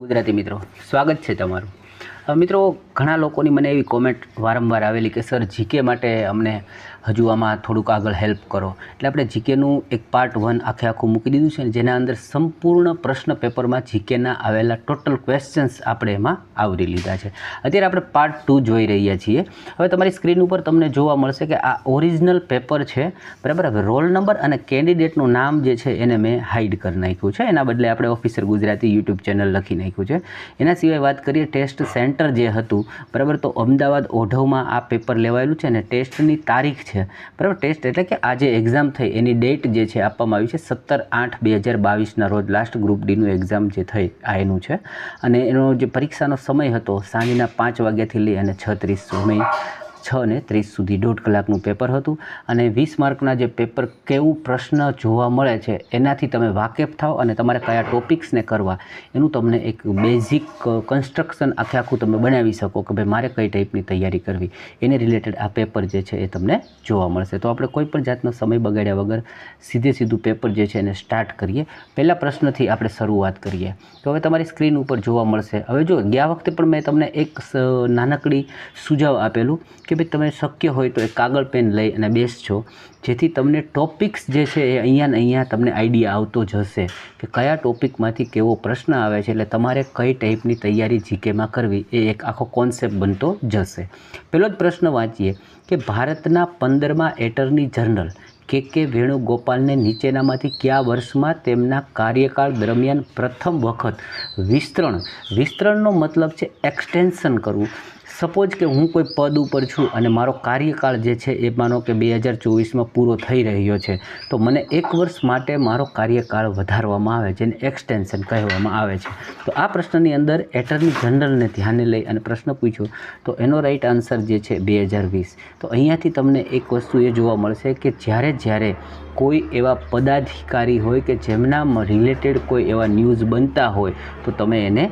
ગુજરાતી મિત્રો, સ્વાગત છે તમારું। મિત્રો, ઘણા લોકોની મને એવી કોમેન્ટ વારંવાર આવેલી કે સર જીકે માટે અમને હજુ આમાં થોડુંક આગળ હેલ્પ કરો। એટલે આપણે જીકેનું એક પાર્ટ 1 આખું મૂકી દીધું છે ને, જેના અંદર સંપૂર્ણ પ્રશ્ન પેપરમાં જીકેના આવેલા ટોટલ ક્વેશ્ચન્સ આપણે એમાં આવરી લીધા છે। અત્યારે આપણે પાર્ટ 2 જોઈ રહ્યા છીએ। હવે તમારી સ્ક્રીન ઉપર તમને જોવા મળશે કે આ ઓરિજિનલ પેપર છે, બરાબર। હવે રોલ નંબર અને કેન્ડિડેટનું નામ જે છે એને મેં હાઇડ કરી નાખ્યું છે, એના બદલે આપણે ઓફિસર ગુજરાતી યુટ્યુબ ચેનલ લખી નાખ્યું છે। એના સિવાય વાત કરીએ ટેસ્ટ સેન્ટર જે હતું, બરાબર, તો અમદાવાદ ઓઢવમાં આ પેપર લેવાયેલું છે અને ટેસ્ટની તારીખ છે, બરાબર। ટેસ્ટ એટલે કે આ જે એક્ઝામ થઈ એની ડેટ જે છે આપવામાં આવી છે 17/8/2022ના રોજ લાસ્ટ ગ્રુપ ડીનું એક્ઝામ જે થઈ આ એનું છે। અને એનો જે પરીક્ષાનો સમય હતો સાંજના 5 વાગ્યાથી લઈ અને 6:30 સુધી 1.5 કલાકનું પેપર હતું। અને 20 માર્કના જે પેપર કેવું પ્રશ્ન જોવા મળે છે એનાથી તમે વાકેફ થાઓ અને તમારે કયા ટોપિક્સને કરવા એનું તમને એક બેઝિક કન્સ્ટ્રક્શન આખું તમે બનાવી શકો કે ભાઈ મારે કઈ ટાઈપની તૈયારી કરવી, એને રિલેટેડ આ પેપર જે છે એ તમને જોવા મળશે। તો આપણે કોઈ પણ જાતનો સમય બગાડ્યા વગર સીધું પેપર જે છે એને સ્ટાર્ટ કરીએ। પહેલા પ્રશ્નથી આપણે શરૂઆત કરીએ। તો હવે તમારી સ્ક્રીન ઉપર જોવા મળશે। હવે જો ગયા વખતે પણ મેં તમને એક નાનકડી સુઝાવ આપેલું કે ભાઈ તમે શક્ય હોય તો એક કાગળ પેન લઈ અને બેસજો, જેથી તમને ટોપિક્સ જે છે એ અહીંયા તમને આઈડિયા આવતો જશે કે કયા ટોપિકમાંથી કેવો પ્રશ્ન આવે છે, એટલે તમારે કઈ ટાઈપની તૈયારી જીકેમાં કરવી એ એક આખો કોન્સેપ્ટ બનતો જશે। પહેલો જ પ્રશ્ન વાંચીએ કે ભારતના 15મા એટર્ની જનરલ કે વેણુગોપાલને નીચેનામાંથી કયા વર્ષમાં તેમના કાર્યકાળ દરમિયાન પ્રથમ વખત વિસ્તરણનો મતલબ છે એક્સટેન્શન કરવું। સપોઝ કે હું કોઈ પદ ઉપર છું અને મારો કાર્યકાળ જે છે એ માનો કે 2024માં પૂરો થઈ રહ્યો છે, તો મને 1 વર્ષ માટે મારો કાર્યકાળ વધારવામાં આવે, જેને એક્સટેન્શન કહેવામાં આવે છે। તો આ પ્રશ્નની અંદર એટર્ની જનરલને ધ્યાને લઈ અને પ્રશ્ન પૂછ્યો તો એનો રાઈટ આન્સર જે છે 2020। તો અહીંયાથી તમને એક વસ્તુ એ જોવા મળશે કે જ્યારે કોઈ એવા પદાધિકારી હોય કે જેમના રિલેટેડ કોઈ એવા ન્યૂઝ બનતા હોય તો તમે એને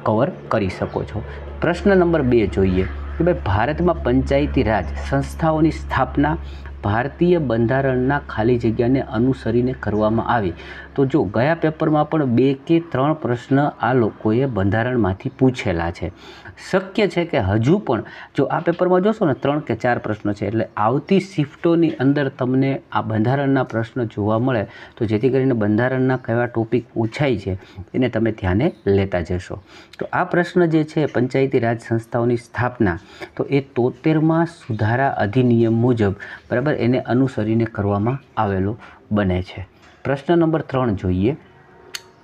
કવર કરી શકો છો। પ્રશ્ન નંબર 2 જોઈએ કે ભાઈ ભારતમાં પંચાયતી રાજ સંસ્થાઓની સ્થાપના ભારતીય બંધારણના ખાલી જગ્યાને અનુસરીને કરવામાં આવી। તો જો ગયા પેપરમાં પણ 2 કે 3 પ્રશ્ન આ લોકોએ બંધારણમાંથી પૂછેલા છે। શક્ય છે કે હજુ પણ જો આ પેપરમાં જોશો ને 3 કે 4 પ્રશ્નો છે, એટલે આવતી શિફ્ટોની અંદર તમને આ બંધારણના પ્રશ્નો જોવા મળે, તો જેથી કરીને બંધારણના કયા ટોપિક પૂછાય છે એને તમે ધ્યાને લેતા જશો। તો આ પ્રશ્ન જે છે પંચાયતી રાજ સંસ્થાઓની સ્થાપના, તો એ 73મા સુધારા અધિનિયમ મુજબ, બરાબર, એને અનુસરીને કરવામાં આવેલો બને છે। પ્રશ્ન નંબર 3 જોઈએ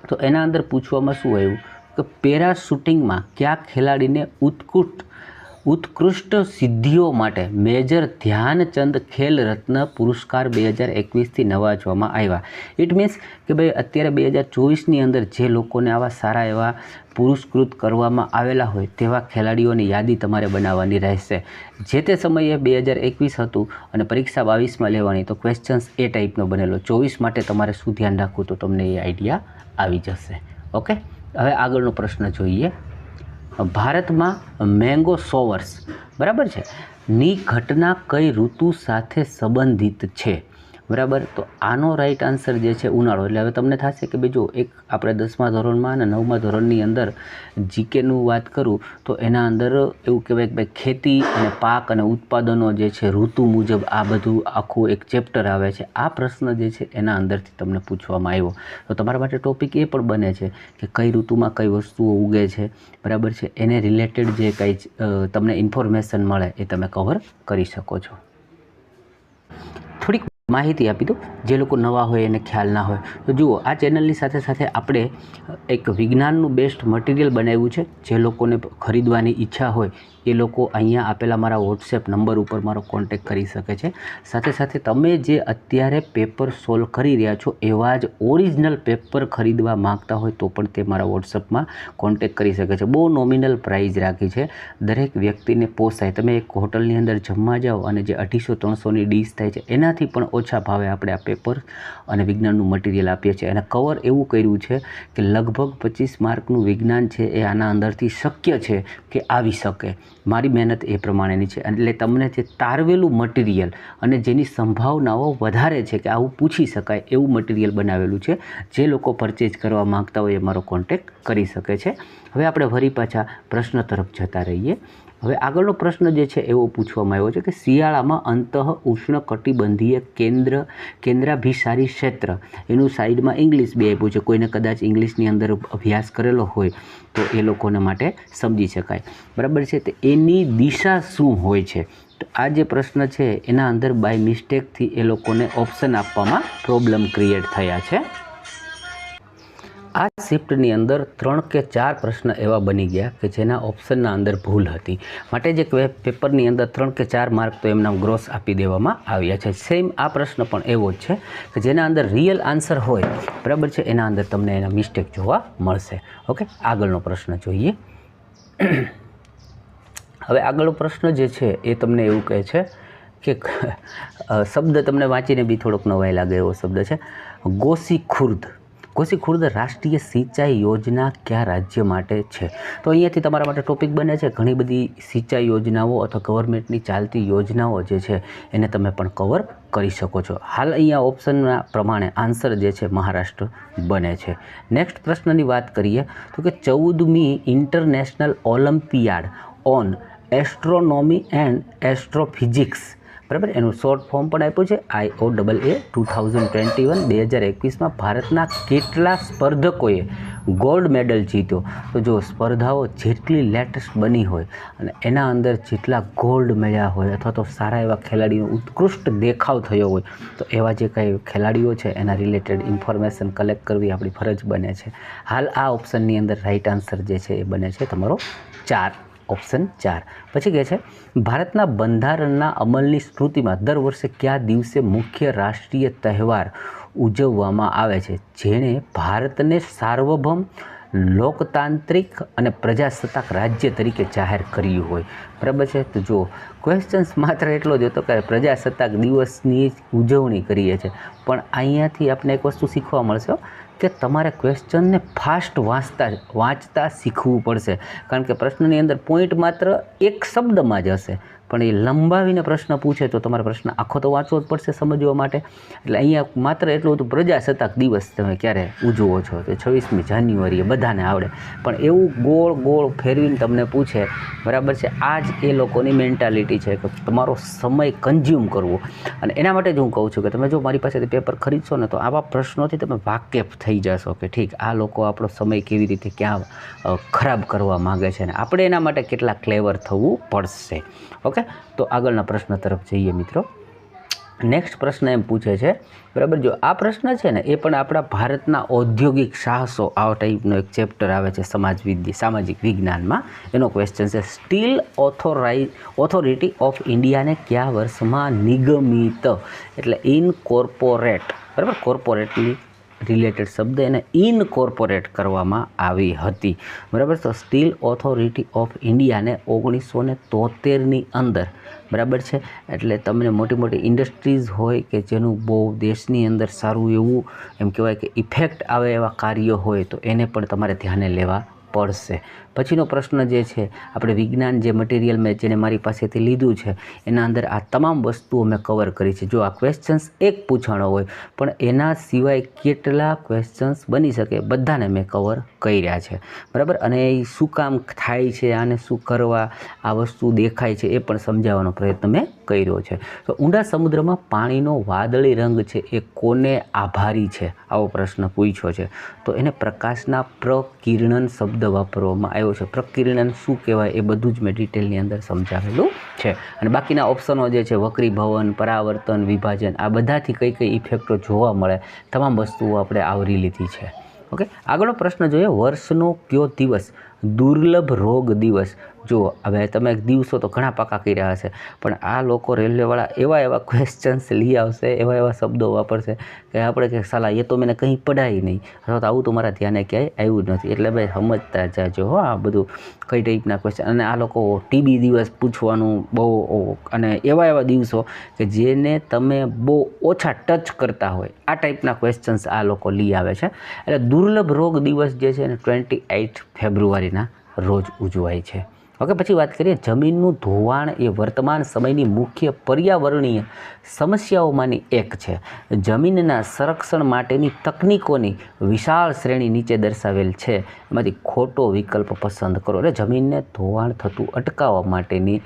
તો એના અંદર પૂછવામાં શું આવ્યું કે પેરા શૂટિંગમાં કયા ખેલાડીને ઉત્કૃષ્ટ સિદ્ધિઓ માટે મેજર ધ્યાનચંદ ખેલ રત્ન પુરસ્કાર 2021થી નવાજવામાં આવ્યા। ઇટ મીન્સ કે ભાઈ અત્યારે 2024ની અંદર જે લોકોને આવા સારા એવા પુરસ્કૃત કરવામાં આવેલા હોય તેવા ખેલાડીઓની યાદી તમારે બનાવવાની રહેશે। જે તે સમયે 2021 હતું અને પરીક્ષા 22માં લેવાની, તો ક્વેશ્ચન્સ એ ટાઈપનો બનેલો। 24 માટે તમારે શું ધ્યાન રાખવું તો તમને એ આઈડિયા આવી જશે। ઓકે, હવે આગળનો પ્રશ્ન જોઈએ। ભારતમાં મેંગો સોવર્સ, બરાબર છે, ની ઘટના કઈ ઋતુ સાથે સંબંધિત છે, બરાબર? તો આનો રાઈટ આન્સર જે છે ઉનાળો। એટલે હવે તમને થશે કે ભાઈ જો એક આપણે 10મા ધોરણમાં અને 9મા ધોરણની અંદર જીકેનું વાત કરું તો એના અંદર એવું કહેવાય કે ભાઈ ખેતી અને પાક અને ઉત્પાદનો જે છે ઋતુ મુજબ આ બધું આખું એક ચેપ્ટર આવે છે। આ પ્રશ્ન જે છે એના અંદરથી તમને પૂછવામાં આવ્યો, તો તમારા માટે ટોપિક એ પણ બને છે કે કઈ ઋતુમાં કઈ વસ્તુઓ ઉગે છે, બરાબર છે, એને રિલેટેડ જે કંઈ તમને ઇન્ફોર્મેશન મળે એ તમે કવર કરી શકો છો। થોડીક માહિતી આપી દો જે લોકો નવા હોય એને ખ્યાલ ના હોય તો જુઓ, આ ચેનલની સાથે સાથે આપણે એક વિજ્ઞાનનું બેસ્ટ મટીરિયલ બનાવ્યું છે। જે લોકોને ખરીદવાની ઈચ્છા હોય એ લોકો અહીંયા આપેલા મારા વોટ્સએપ નંબર ઉપર મારો કોન્ટેક્ટ કરી શકે છે। સાથે સાથે તમે જે અત્યારે પેપર સોલ્વ કરી રહ્યા છો એવા જ ઓરિજિનલ પેપર ખરીદવા માગતા હોય તો પણ તે મારા વોટ્સએપમાં કોન્ટેક્ટ કરી શકે છે। બહુ નોમિનલ પ્રાઇઝ રાખી છે, દરેક વ્યક્તિને પોસાય। તમે એક હોટલની અંદર જમવા જાઓ અને જે 250-300ની ડીશ થાય છે એનાથી પણ ઓછા ભાવે આપણે આ પેપર અને વિજ્ઞાનનું મટીરિયલ આપીએ છીએ. અને કવર એવું કર્યું છે કે લગભગ 25 માર્કનું વિજ્ઞાન છે એ આના અંદરથી શક્ય છે કે આવી શકે. મારી મહેનત એ પ્રમાણેની છે. એટલે તમને જે તારવેલું મટીરિયલ અને જેની સંભાવનાઓ વધારે છે કે આવું પૂછી શકાય એવું મટીરિયલ બનાવેલું છે. જે લોકો પરચેઝ કરવા માગતા હોય એ મારો કોન્ટેક્ટ કરી શકે છે. હવે આપણે ફરી પાછા પ્રશ્ન તરફ જતા રહીએ. હવે આગળનો પ્રશ્ન જે છે એવો પૂછવામાં આવ્યો છે કે શિયાળામાં અંતઃ ઉષ્ણકટિબંધીય કેન્દ્રાભિસારી ક્ષેત્ર, એનું સાઈડમાં ઇંગ્લિશ બી આપ્યું છે. કોઈને કદાચ ઇંગ્લિશની અંદર અભ્યાસ કરેલો હોય તો એ લોકોને માટે સમજી શકાય, બરાબર છે. તો એની દિશા શું હોય છે? તો આ જે પ્રશ્ન છે એના અંદર બાય મિસ્ટેકથી એ લોકોને ઓપ્શન આપવામાં પ્રોબ્લેમ ક્રિએટ થયા છે. આ શિફ્ટની અંદર 3 કે 4 પ્રશ્ન એવા બની ગયા કે જેના ઓપ્શનના અંદર ભૂલ હતી. માટે જે પેપરની અંદર 3 કે 4 માર્ક તો એમના ગ્રોસ આપી દેવામાં આવ્યા છે. સેમ આ પ્રશ્ન પણ એવો જ છે કે જેના અંદર રિયલ આન્સર હોય, બરાબર છે, એના અંદર તમને એના મિસ્ટેક જોવા મળશે. ઓકે, આગળનો પ્રશ્ન જોઈએ. હવે આગળનો પ્રશ્ન જે છે એ તમને એવું કહે છે કે શબ્દ તમને વાંચીને બી થોડોક નવાઈ લાગે એવો શબ્દ છે, ગોસીખુર્દ. ગોસીખુર્દ રાષ્ટ્રીય સિંચાઈ યોજના કયા રાજ્ય માટે છે? તો અહીંયાથી તમારા માટે ટોપિક બને છે. ઘણી બધી સિંચાઈ યોજનાઓ અથવા ગવર્મેન્ટની ચાલતી યોજનાઓ જે છે એને તમે પણ કવર કરી શકો છો. હાલ અહીંયા ઓપ્શનના પ્રમાણે આન્સર જે છે મહારાષ્ટ્ર બને છે. નેક્સ્ટ પ્રશ્નની વાત કરીએ તો કે 14મી international olympiad on astronomy and astrophysics, બરાબર, એનું શોર્ટ ફોર્મ પણ આપ્યું છે IOAA 2021. 2021માં ભારતના કેટલા સ્પર્ધકોએ ગોલ્ડ મેડલ જીત્યો? તો જો સ્પર્ધાઓ જેટલી લેટેસ્ટ બની હોય અને એના અંદર જેટલા ગોલ્ડ મળ્યા હોય અથવા તો સારા એવા ખેલાડીનો ઉત્કૃષ્ટ દેખાવ થયો હોય તો એવા જે કંઈ ખેલાડીઓ છે એના રિલેટેડ ઇન્ફોર્મેશન કલેક્ટ કરવી આપણી ફરજ બને છે. હાલ આ ઓપ્શનની અંદર રાઈટ આન્સર જે છે એ બને છે તમારો 4, ઓપ્શન 4. પછી કહે છે ભારતના બંધારણના અમલની સ્મૃતિમાં દર વર્ષે કયા દિવસે મુખ્ય રાષ્ટ્રીય તહેવાર ઉજવવામાં આવે છે જેણે ભારતને સાર્વભૌમ, લોકતાંત્રિક અને પ્રજાસત્તાક રાજ્ય તરીકે જાહેર કર્યું હોય? બરાબર છે. તો જો ક્વેશ્ચન્સ માત્ર એટલો જ હતો કે પ્રજાસત્તાક દિવસની ઉજવણી કરીએ છીએ, પણ અહીંયાથી આપણે એક વસ્તુ શીખવા મળશે કે તમારે ક્વેશ્ચનને ફાસ્ટ વાંચતા શીખવું પડશે. કારણ કે પ્રશ્નની અંદર પોઈન્ટ માત્ર એક શબ્દમાં જ હશે, પણ એ લંબાવીને પ્રશ્ન પૂછે તો તમારે પ્રશ્ન આખો તો વાંચવો જ પડશે સમજવા માટે. એટલે અહીંયા માત્ર એટલું હતું પ્રજાસત્તાક દિવસ તમે ક્યારે ઉજવો છો? તો 26મી જાન્યુઆરીએ બધાને આવડે, પણ એવું ગોળ ગોળ ફેરવીને તમને પૂછે, બરાબર છે. આ જ એ લોકોની મેન્ટાલિટી છે કે તમારો સમય કન્ઝ્યુમ કરવો. અને એના માટે જ હું કહું છું કે તમે જો મારી પાસેથી પેપર ખરીદશો ને તો આવા પ્રશ્નોથી તમે વાકેફ થઈ જશો કે ઠીક આ લોકો આપણો સમય કેવી રીતે ક્યાં ખરાબ કરવા માગે છે ને આપણે એના માટે કેટલા ક્લેવર થવું પડશે. ઓકે, તો આગળના પ્રશ્ન તરફ જઈએ મિત્રો. નેક્સ્ટ પ્રશ્ન એમ પૂછે છે, બરાબર, જો આ પ્રશ્ન છે ને એ પણ આપણા ભારતના ઔદ્યોગિક સાહસો આ ટાઈપનો એક ચેપ્ટર આવે છે સામાજિક વિજ્ઞાનમાં. એનો ક્વેશ્ચન છે સ્ટીલ ઓથોરિટી ઓફ ઇન્ડિયાને કયા વર્ષમાં નિગમિત, એટલે ઇનકોર્પોરેટ, બરાબર, કોર્પોરેટની રિલેટેડ શબ્દ એને ઇનકોર્પોરેટ કરવામાં આવી હતી, બરાબર. તો સ્ટીલ ઓથોરિટી ઓફ ઇન્ડિયાને 1973ની અંદર, બરાબર છે. એટલે તમને મોટી મોટી ઇન્ડસ્ટ્રીઝ હોય કે જેનું બહુ દેશની અંદર સારું એવું એમ કહેવાય કે ઇફેક્ટ આવે એવા કાર્યો હોય તો એને પણ તમારે ધ્યાને લેવા પડશે. પછીનો પ્રશ્ન જે છે આપણે વિજ્ઞાન જે મટીરિયલ મેં જેને મારી પાસેથી લીધું છે એના અંદર આ તમામ વસ્તુઓ મેં કવર કરી છે. જો આ ક્વેશ્ચન્સ એક પૂછાણો હોય પણ એના સિવાય કેટલા ક્વેશ્ચન્સ બની શકે બધાને મેં કવર કર્યા છે, બરાબર. અને એ શું કામ થાય છે, આને શું કરવા આ વસ્તુ દેખાય છે એ પણ સમજાવવાનો પ્રયત્ન મેં કર્યો છે. તો ઊંડા સમુદ્રમાં પાણીનો વાદળી રંગ છે એ કોને આભારી છે? આવો પ્રશ્ન પૂછ્યો છે. તો એને પ્રકાશના પ્રકિરણન શબ્દ વાપરવામાં આવ્યો છે. પ્રકિરણન શું કહેવાય એ બધું જ મેં ડિટેલની અંદર સમજાવેલું છે. અને બાકીના ઓપ્શનો જે છે વક્રીભવન, પરાવર્તન, વિભાજન, આ બધાથી કઈ કઈ ઇફેક્ટો જોવા મળે તમામ વસ્તુઓ આપણે આવરી લીધી છે. ઓકે, આગળનો પ્રશ્ન જોઈએ. વર્ષનો કયો દિવસ દુર્લભ રોગ દિવસ જુઓ હવે તમે દિવસો તો ઘણા પાકા કર્યા હશે, પણ આ લોકો રેલવેવાળા એવા ક્વેશ્ચન્સ લઈ આવશે, એવા શબ્દો વાપરશે કે આપણે કે સાલા એ તો મેં કંઈ પડાય નહીં, અથવા તો આવું તો મારા ધ્યાને ક્યાંય આવ્યું જ નથી. એટલે ભાઈ સમજતા જાજો હો આ બધું કઈ ટાઈપના ક્વેશ્ચન. અને આ લોકો ટીબી દિવસ પૂછવાનું બહુ, અને એવા દિવસો કે જેને તમે બહુ ઓછા ટચ કરતા હોય આ ટાઈપના ક્વેશ્ચન્સ આ લોકો લઈ આવે છે. એટલે દુર્લભ રોગ દિવસ જે છે ને 28 ફેબ્રુઆરીના રોજ ઉજવાય છે. ઓકે, પછી વાત કરીએ જમીનનું ધોવાણ એ વર્તમાન સમયની મુખ્ય પર્યાવરણીય સમસ્યાઓમાંની એક છે. જમીનના સંરક્ષણ માટેની તકનીકોની વિશાળ શ્રેણી નીચે દર્શાવેલ છે, એમાંથી ખોટો વિકલ્પ પસંદ કરો. એટલે જમીનને ધોવાણ થતું અટકાવવા માટેની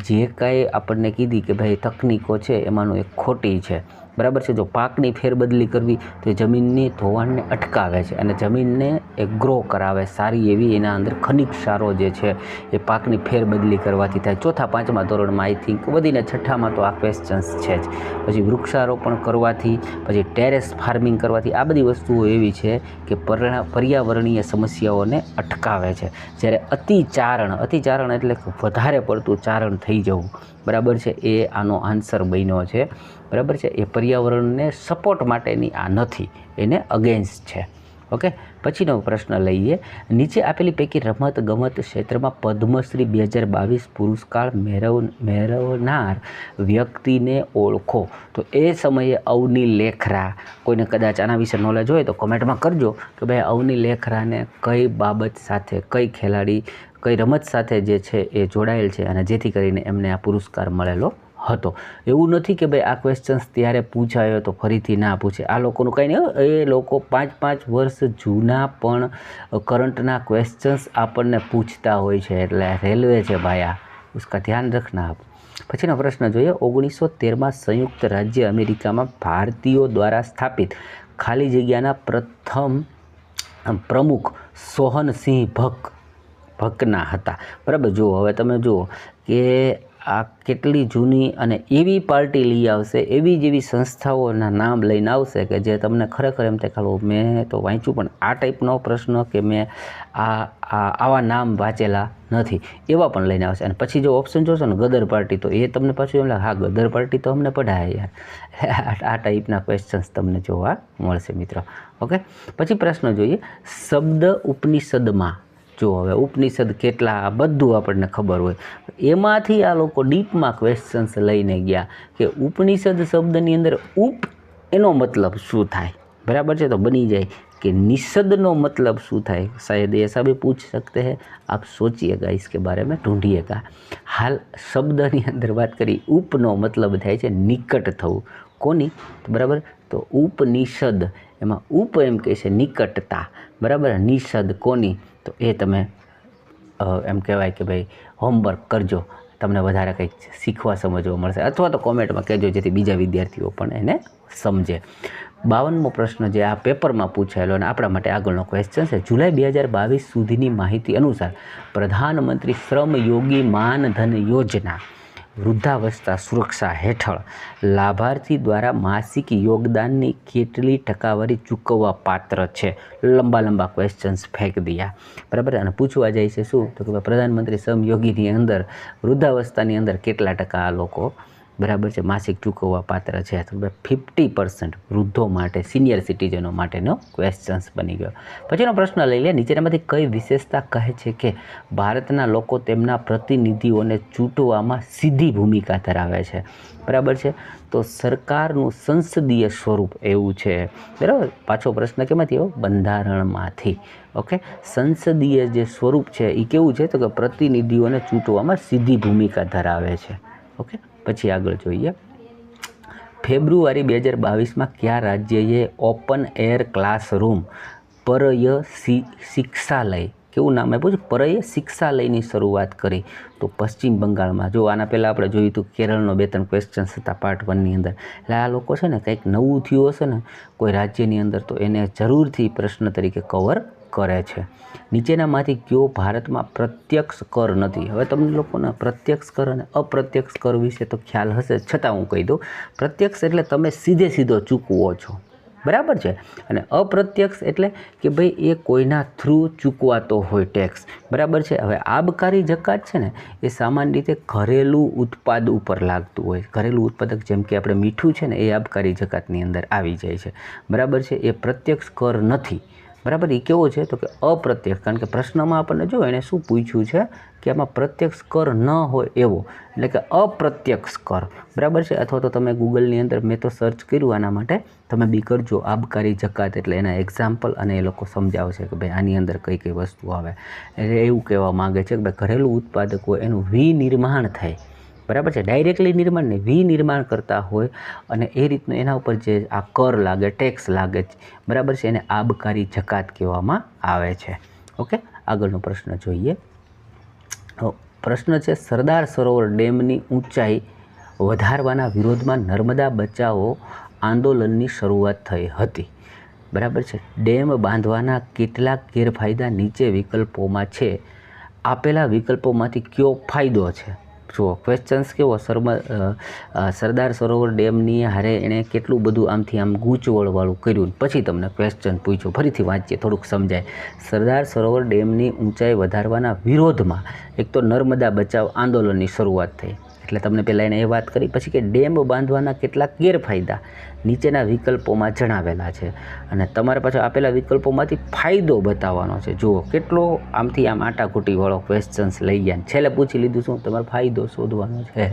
જે કાંઈ આપણને કીધી કે ભાઈ તકનીકો છે એમાંનું એક ખોટી છે, બરાબર છે. જો પાકની ફેરબદલી કરવી તો એ જમીનની ધોવાણને અટકાવે છે અને જમીનને એ ગ્રો કરાવે, સારી એવી એના અંદર ખનિજ ક્ષારો જે છે એ પાકની ફેરબદલી કરવાથી થાય. 4થા 5મા ધોરણમાં આઈ થિંક, વધીને 6ઠામાં તો આ ક્વેશ્ચન્સ છે જ. પછી વૃક્ષારોપણ કરવાથી, પછી ટેરેસ ફાર્મિંગ કરવાથી, આ બધી વસ્તુઓ એવી છે કે પર્યાવરણીય સમસ્યાઓને અટકાવે છે. જ્યારે અતિચારણ એટલે વધારે પડતું ચારણ થઈ જવું, બરાબર છે, એ આનો આન્સર બન્યો છે, બરાબર છે. એ પર્યાવરણને સપોર્ટ માટેની આ નથી, એને અગેન્સ્ટ છે. ઓકે, પછીનો પ્રશ્ન લઈએ. નીચે આપેલી પૈકી રમત ગમત ક્ષેત્રમાં પદ્મશ્રી 2022 પુરસ્કાર મેળવનાર વ્યક્તિને ઓળખો. તો એ સમયે અવની લેખરા, કોઈને કદાચ આના વિશે નોલેજ હોય તો કોમેન્ટમાં કરજો કે ભાઈ અવની લેખરાને કઈ બાબત સાથે, કઈ ખેલાડી, કઈ રમત સાથે જે છે એ જોડાયેલ છે અને જેથી કરીને એમને આ પુરસ્કાર મળેલો હતો. એવું નથી કે ભાઈ આ ક્વેશ્ચન્સ ત્યારે પૂછાયો તો ફરીથી ના પૂછે. આ લોકોનું કંઈ નહીં, એ લોકો 5 વર્ષ જૂના પણ કરંટના ક્વેશ્ચન્સ આપણને પૂછતા હોય છે. એટલે રેલવે છે ભાઈ, આ ઉસકા ધ્યાન રખના આપ. પછીનો પ્રશ્ન જોઈએ. 1913માં સંયુક્ત રાજ્ય અમેરિકામાં ભારતીયો દ્વારા સ્થાપિત ખાલી જગ્યાના પ્રથમ પ્રમુખ સોહનસિંહ ભકના હતા, બરાબર. જુઓ હવે તમે જુઓ કે આ કેટલી જૂની અને એવી પાર્ટી લઈ આવશે, એવી જેવી સંસ્થાઓના નામ લઈને આવશે કે જે તમને ખરેખર એમ થાય ખાલો મેં તો વાંચ્યું પણ આ ટાઈપનો પ્રશ્ન કે મેં આવા નામ વાંચેલા નથી, એવા પણ લઈને આવશે. અને પછી જો ઓપ્શન જોશો ને ગદર પાર્ટી, તો એ તમને પાછું એમ લાગે હા ગદર પાર્ટી તો અમને પઢાય યાર. આ ટાઈપના ક્વેશ્ચન્સ તમને જોવા મળશે મિત્રો. ઓકે, પછી પ્રશ્ન જોઈએ. શબ્દ ઉપનિષદમાં, જો હવે ઉપનિષદ કેટલા આ બધું આપણને ખબર હોય, એમાંથી આ લોકો ડીપમાં ક્વેશ્ચન્સ લઈને ગયા કે ઉપનિષદ શબ્દની અંદર ઉપ એનો મતલબ શું થાય, બરાબર છે. તો બની જાય કે निषदનો મતલબ શું થાય, શાયદ ऐसा भी पूछ सकते हैं, आप सोचिएगा इसके बारे में, ढूंढिएगा. હાલ શબ્દની અંદર વાત કરી, ઉપનો મતલબ થાય છે નિકટ થવું. કોની, બરાબર, તો ઉપનિષદ, એમાં ઉપ એમ કહે છે નિકટતા, બરાબર. નિષદ કોની, તો એ તમે એમ કહેવાય કે ભાઈ હોમવર્ક કરજો, તમને વધારે કંઈક શીખવા સમજવા મળશે, અથવા તો કોમેન્ટમાં કહેજો જેથી બીજા વિદ્યાર્થીઓ પણ એને સમજે. 52મો પ્રશ્ન જે આ પેપરમાં પૂછાયેલો અને આપણા માટે આગળનો ક્વેશ્ચન છે. જુલાઈ 2022 સુધીની માહિતી અનુસાર પ્રધાનમંત્રી શ્રમ યોગી માનધન યોજના વૃદ્ધાવસ્થા સુરક્ષા હેઠળ લાભાર્થી દ્વારા માસિક યોગદાનની કેટલી ટકાવારી ચૂકવવા પાત્ર છે. લંબા ક્વેશ્ચન્સ ફેંક દિયા, બરાબર. અને પૂછવા જાય છે શું, તો કે પ્રધાનમંત્રી શ્રમ યોગીની અંદર વૃદ્ધાવસ્થાની અંદર કેટલા ટકા આ લોકો, બરાબર છે, માસિક ચૂકવવા પાત્ર છે. તો 50% વૃદ્ધો માટે, સિનિયર સિટીઝનો માટેનો ક્વેશ્ચન્સ બની ગયો. પછીનો પ્રશ્ન લઈ લે. નીચેનામાંથી કઈ વિશેષતા કહે છે કે ભારતના લોકો તેમના પ્રતિનિધિઓને ચૂંટવામાં સીધી ભૂમિકા ધરાવે છે, બરાબર છે. તો સરકારનું સંસદીય સ્વરૂપ એવું છે, બરાબર. પાછો પ્રશ્ન કેમાંથી આવ્યો, બંધારણમાંથી. ઓકે, સંસદીય જે સ્વરૂપ છે એ કેવું છે, તો કે પ્રતિનિધિઓને ચૂંટવામાં સીધી ભૂમિકા ધરાવે છે. ઓકે, પછી આગળ જોઈએ. ફેબ્રુઆરી 2022માં કયા રાજ્યએ ઓપન એર ક્લાસરૂમ પરય શિક્ષાલય, કેવું નામ આપ્યું છે, પરય શિક્ષાલયની શરૂઆત કરી? તો પશ્ચિમ બંગાળમાં. જો આના પહેલાં આપણે જોયું હતું કેરળનો 2-3 ક્વેશ્ચન્સ હતા પાર્ટ 1ની અંદર. એટલે આ લોકો છે ને કંઈક નવું થયું હશે ને કોઈ રાજ્યની અંદર, તો એને જરૂરથી પ્રશ્ન તરીકે કવર કરે છે. નીચેનામાંથી કયો ભારતમાં પ્રત્યક્ષ કર નથી? હવે તમને લોકોના પ્રત્યક્ષ કર અને અપ્રત્યક્ષ કર વિશે તો ખ્યાલ હશે, છતાં હું કહી દઉં. પ્રત્યક્ષ એટલે તમે સીધો ચૂકવો છો, બરાબર છે. અને અપ્રત્યક્ષ એટલે કે ભાઈ એ કોઈના થ્રુ ચૂકવાતો હોય ટેક્સ, બરાબર છે. હવે આબકારી જકાત છે ને એ સામાન્ય રીતે ઘરેલું ઉત્પાદ ઉપર લાગતું હોય. ઘરેલું ઉત્પાદક જેમ કે આપણે મીઠું છે ને એ આબકારી જકાતની અંદર આવી જાય છે, બરાબર છે. એ પ્રત્યક્ષ કર નથી, બરાબર. એ કેવો છે તો કે અપ્રત્યક્ષ, કારણ કે પ્રશ્નમાં આપણને જો એણે શું પૂછ્યું છે કે આમાં પ્રત્યક્ષ કર ન હોય એવો, એટલે કે અપ્રત્યક્ષ કર, બરાબર છે. અથવા તો તમે ગૂગલની અંદર મેં તો સર્ચ કર્યું આના માટે, તમે બી કરજો આબકારી જકાત, એટલે એના એક્ઝામ્પલ અને એ લોકો સમજાવશે કે ભાઈ આની અંદર કઈ કઈ વસ્તુ આવે. એટલે એવું કહેવા માગે છે કે ભાઈ ઘરેલું ઉત્પાદક હોય એનું વિનિર્માણ થાય, બરાબર છે. ડાયરેક્ટલી નિર્માણ નહીં, વિનિર્માણ કરતા હોય અને એ રીતનું એના ઉપર જે આ કર લાગે, ટેક્સ લાગે, બરાબર છે, એને આબકારી જકાત કહેવામાં આવે છે. ઓકે, આગળનો પ્રશ્ન જોઈએ. પ્રશ્ન છે સરદાર સરોવર ડેમની ઊંચાઈ વધારવાના વિરોધમાં નર્મદા બચાવો આંદોલનની શરૂઆત થઈ હતી, બરાબર છે. ડેમ બાંધવાના કેટલાક ગેરફાયદા નીચે વિકલ્પોમાં છે, આપેલા વિકલ્પોમાંથી કયો ફાયદો છે? જુઓ ક્વેશ્ચન્સ કેવો, સરદાર સરોવર ડેમની હારે એણે કેટલું બધું આમથી આમ ગૂંચવણવાળું કર્યું, પછી તમને ક્વેશ્ચન પૂછ્યું. ફરીથી વાંચીએ થોડુંક સમજાય. સરદાર સરોવર ડેમની ઊંચાઈ વધારવાના વિરોધમાં એક તો નર્મદા બચાવ આંદોલનની શરૂઆત થઈ, એટલે તમને પહેલાં એણે એ વાત કરી. પછી કે ડેમ બાંધવાના કેટલાક ગેરફાયદા નીચેના વિકલ્પોમાં જણાવેલા છે, અને તમારે પાછળ આપેલા વિકલ્પોમાંથી ફાયદો બતાવવાનો છે. જુઓ કેટલો આમથી આમ આટાકૂટીવાળો ક્વેશ્ચન્સ લઈ ગયા, છેલ્લે પૂછી લીધું શું તમારે ફાયદો શોધવાનો છે.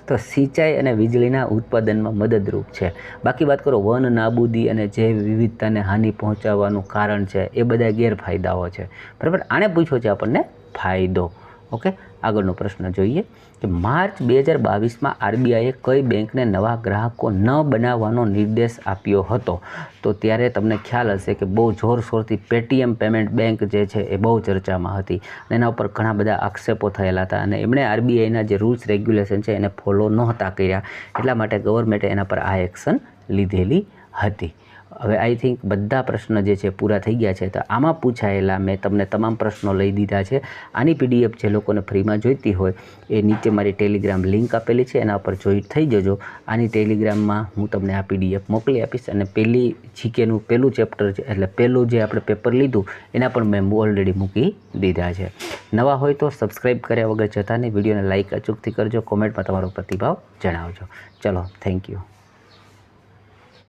તો સિંચાઈ અને વીજળીના ઉત્પાદનમાં મદદરૂપ છે. બાકી વાત કરો વન નાબૂદી અને જૈવ વિવિધતાને હાનિ પહોંચાડવાનું કારણ છે, એ બધા ગેરફાયદાઓ છે, બરાબર. આને પૂછ્યો છે આપણને ફાયદો. ઓકે, આગળનો પ્રશ્ન જોઈએ કે માર્ચ 2022માં આરબીઆઈએ કઈ બેંકને નવા ગ્રાહકો ન બનાવવાનો નિર્દેશ આપ્યો હતો? તો ત્યારે તમને ખ્યાલ હશે કે બહુ જોરશોરથી પેટીએમ પેમેન્ટ બેંક જે છે એ બહુ ચર્ચામાં હતી, અને એના ઉપર ઘણા બધા આક્ષેપો થયેલા હતા, અને એમણે આરબીઆઈના જે રૂલ્સ રેગ્યુલેશન છે એને ફોલો નહોતા કર્યા, એટલા માટે ગવર્મેન્ટે એના પર આ એક્શન લીધેલી હતી. હવે આઈ થિંક બધા પ્રશ્ન જે છે પૂરા થઈ ગયા છે. તો આમાં પૂછાયેલા મેં તમને તમામ પ્રશ્નો લઈ દીધા છે. આની પીડીએફ જે લોકોને ફ્રીમાં જોઈતી હોય એ નીચે મારી ટેલિગ્રામ લિંક આપેલી છે, એના પર જોઈન્ટ થઈ જજો. આની ટેલિગ્રામમાં હું તમને આ પીડીએફ મોકલી આપીશ, અને પેલી જીકેનું પહેલું ચેપ્ટર છે, એટલે પહેલું જે આપણે પેપર લીધું એના પણ મેં ઓલરેડી મૂકી દીધા છે. નવા હોય તો સબસ્ક્રાઈબ કર્યા વગર જતા નહીં, વિડીયોને લાઇક અચૂકથી કરજો, કોમેન્ટમાં તમારો પ્રતિભાવ જણાવજો. ચલો, થેન્ક યુ.